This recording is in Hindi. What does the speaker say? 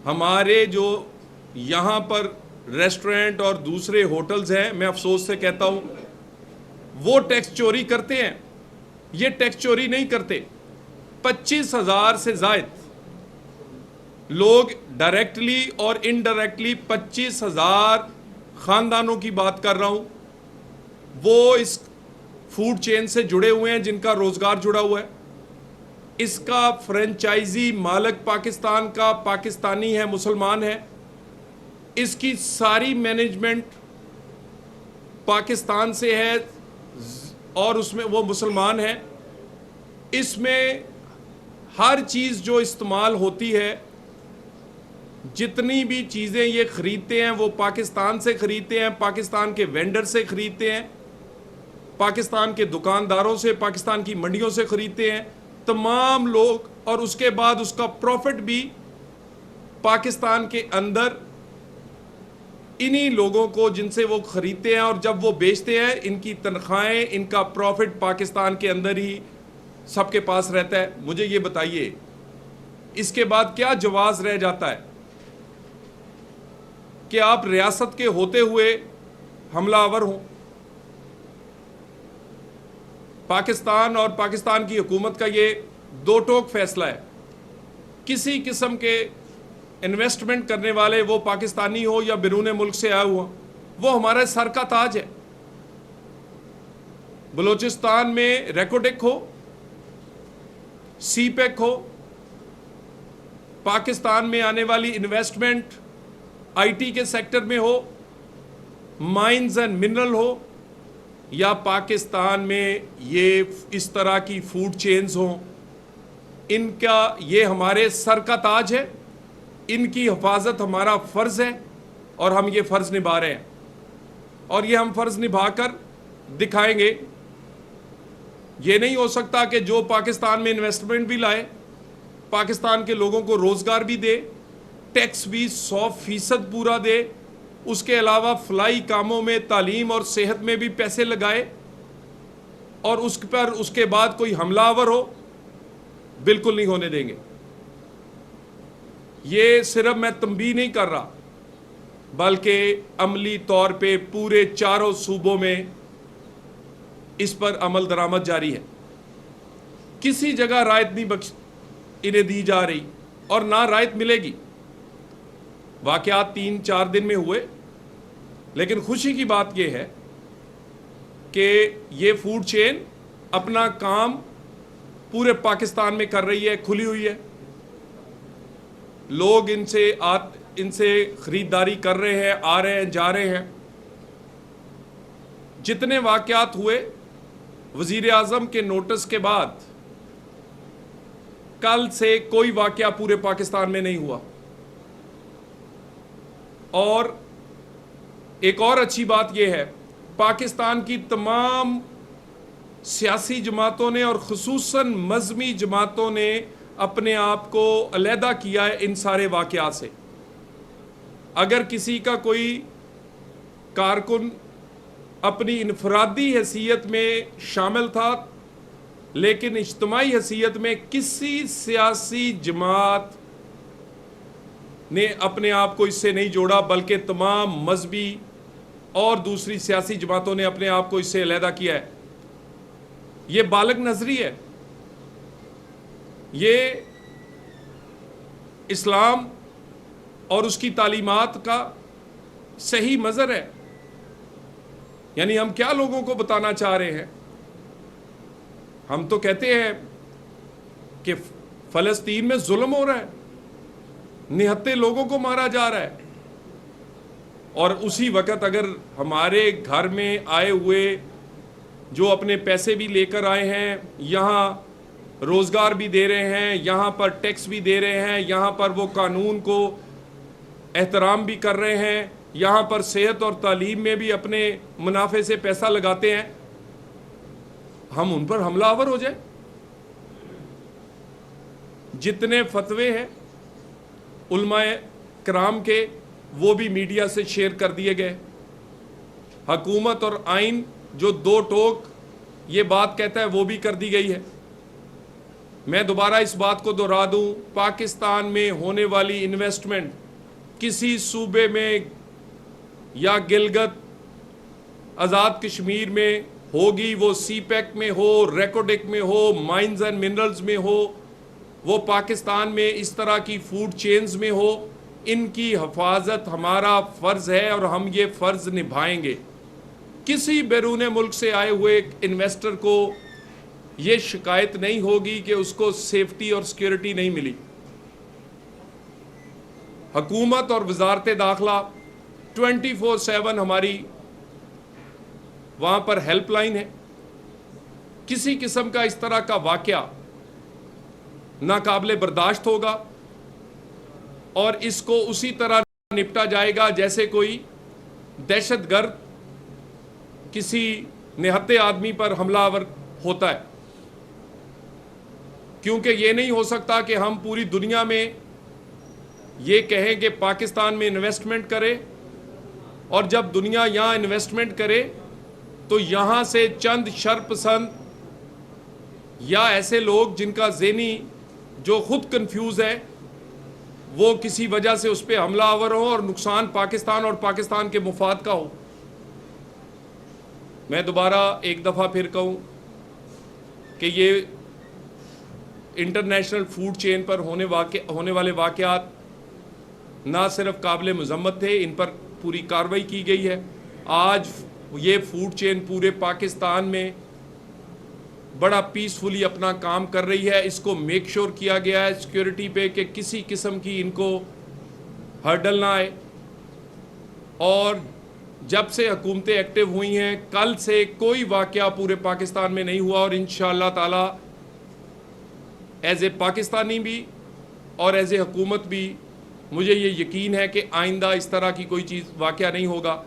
हमारे जो यहाँ पर रेस्टोरेंट और दूसरे होटल्स हैं, मैं अफसोस से कहता हूँ, वो टैक्स चोरी करते हैं। ये टैक्स चोरी नहीं करते। 25,000 से जायद लोग डायरेक्टली और इनडायरेक्टली 25,000 खानदानों की बात कर रहा हूं, वो इस फूड चेन से जुड़े हुए हैं, जिनका रोजगार जुड़ा हुआ है। इसका फ्रेंचाइजी मालिक पाकिस्तान का पाकिस्तानी है, मुसलमान है। इसकी सारी मैनेजमेंट पाकिस्तान से है और उसमें वो मुसलमान है। इसमें हर चीज़ जो इस्तेमाल होती है, जितनी भी चीज़ें ये ख़रीदते हैं वो पाकिस्तान से ख़रीदते हैं, पाकिस्तान के वेंडर से ख़रीदते हैं, पाकिस्तान के दुकानदारों से, पाकिस्तान की मंडियों से ख़रीदते हैं तमाम लोग। और उसके बाद उसका प्रॉफिट भी पाकिस्तान के अंदर इन्हीं लोगों को जिनसे वो ख़रीदते हैं, और जब वो बेचते हैं इनकी तनख्वाहें, इनका प्रॉफिट पाकिस्तान के अंदर ही सबके पास रहता है। मुझे ये बताइए, इसके बाद क्या जवाज़ रह जाता है कि आप रियासत के होते हुए हमलावर हों? पाकिस्तान और पाकिस्तान की हुकूमत का ये दो टोक फैसला है। किसी किस्म के इन्वेस्टमेंट करने वाले, वो पाकिस्तानी हो या बिरूने मुल्क से आया हुआ, वो हमारे सर का ताज है। बलूचिस्तान में रेकोटेक हो, सीपेक हो, पाकिस्तान में आने वाली इन्वेस्टमेंट आईटी के सेक्टर में हो, माइंस एंड मिनरल हो, या पाकिस्तान में ये इस तरह की फूड चेन्स हों, इनका ये हमारे सर का ताज है। इनकी हिफाजत हमारा फ़र्ज़ है और हम ये फ़र्ज़ निभा रहे हैं, और ये हम फ़र्ज़ निभाकर दिखाएंगे। ये नहीं हो सकता कि जो पाकिस्तान में इन्वेस्टमेंट भी लाए, पाकिस्तान के लोगों को रोज़गार भी दे, टैक्स भी 100% पूरा दे, उसके अलावा फलाई कामों में, तालीम और सेहत में भी पैसे लगाए, और उस पर उसके बाद कोई हमलावर हो, बिल्कुल नहीं होने देंगे। ये सिर्फ मैं तंबीह नहीं कर रहा, बल्कि अमली तौर पे पूरे चारों सूबों में इस पर अमल दरामद जारी है। किसी जगह रायत नहीं बख्श इन्हें दी जा रही, और ना रायत मिलेगी। वाक़यात 3-4 दिन में हुए, लेकिन खुशी की बात यह है कि ये फूड चेन अपना काम पूरे पाकिस्तान में कर रही है, खुली हुई है। लोग इनसे ख़रीदारी कर रहे हैं, आ रहे हैं, जा रहे हैं। जितने वाक़यात हुए वज़ीर आज़म के नोटिस के बाद, कल से कोई वाक़या पूरे पाकिस्तान में नहीं हुआ। और एक और अच्छी बात यह है, पाकिस्तान की तमाम सियासी जमातों ने और ख़ुसूसन मज़हबी जमातों ने अपने आप को अलहदा किया है इन सारे वाक़यात से। अगर किसी का कोई कारकुन अपनी इनफरादी हैसियत में शामिल था, लेकिन इज्तिमाई हैसियत में किसी सियासी जमात ने अपने आप को इससे नहीं जोड़ा, बल्कि तमाम मजहबी और दूसरी सियासी जमातों ने अपने आप को इससे अलहदा किया है। ये बालग नजरी है, ये इस्लाम और उसकी तालीमात का सही मज़हर है। यानी हम क्या लोगों को बताना चाह रहे हैं? हम तो कहते हैं कि फ़लस्तीन में जुल्म हो रहा है, निहत्ते लोगों को मारा जा रहा है, और उसी वक़्त अगर हमारे घर में आए हुए जो अपने पैसे भी लेकर आए हैं, यहाँ रोज़गार भी दे रहे हैं, यहाँ पर टैक्स भी दे रहे हैं, यहाँ पर वो कानून को एहतराम भी कर रहे हैं, यहाँ पर सेहत और तालीम में भी अपने मुनाफे से पैसा लगाते हैं, हम उन पर हमलावर हो जाए? जितने फतवे हैं उलमाए कराम के, वो भी मीडिया से शेयर कर दिए गए। हुकूमत और आइन जो दो टोक ये बात कहता है, वो भी कर दी गई है। मैं दोबारा इस बात को दोहरा दूं, पाकिस्तान में होने वाली इन्वेस्टमेंट किसी सूबे में या गिलगित आज़ाद कश्मीर में होगी, वो सीपैक में हो, रेकोडेक में हो, माइंस एंड मिनरल्स में हो, वो पाकिस्तान में इस तरह की फूड चेन्स में हो, इनकी हिफाजत हमारा फ़र्ज़ है और हम ये फ़र्ज़ निभाएंगे। किसी बैरून मुल्क से आए हुए इन्वेस्टर को ये शिकायत नहीं होगी कि उसको सेफ्टी और सिक्योरिटी नहीं मिली। हुकूमत और वजारत दाखिला 24/7 हमारी वहाँ पर हेल्पलाइन है। किसी किस्म का इस तरह का वाक़या नाकाबिले बर्दाश्त होगा और इसको उसी तरह निपटा जाएगा जैसे कोई दहशतगर्द किसी निहत्ते आदमी पर हमलावर होता है, क्योंकि ये नहीं हो सकता कि हम पूरी दुनिया में ये कहें कि पाकिस्तान में इन्वेस्टमेंट करे और जब दुनिया यहाँ इन्वेस्टमेंट करे तो यहाँ से चंद शरपसंद या ऐसे लोग जिनका ज़हनी जो खुद कंफ्यूज है वो किसी वजह से उस पर हमलावर हो और नुकसान पाकिस्तान और पाकिस्तान के मुफाद का हो। मैं दोबारा एक दफ़ा फिर कहूँ कि ये इंटरनेशनल फूड चेन पर होने वाले वाक़यात ना सिर्फ काबिल मज़म्मत थे, इन पर पूरी कार्रवाई की गई है। आज ये फूड चेन पूरे पाकिस्तान में बड़ा पीसफुली अपना काम कर रही है। इसको मेक श्योर किया गया है सिक्योरिटी पे कि किसी किस्म की इनको हर्डल ना आए। और जब से हुकूमतें एक्टिव हुई हैं, कल से कोई वाक़या पूरे पाकिस्तान में नहीं हुआ और इंशाअल्लाह ताला एज ए पाकिस्तानी भी और एज ए हुकूमत भी मुझे ये यकीन है कि आइंदा इस तरह की कोई चीज़ वाक़या नहीं होगा।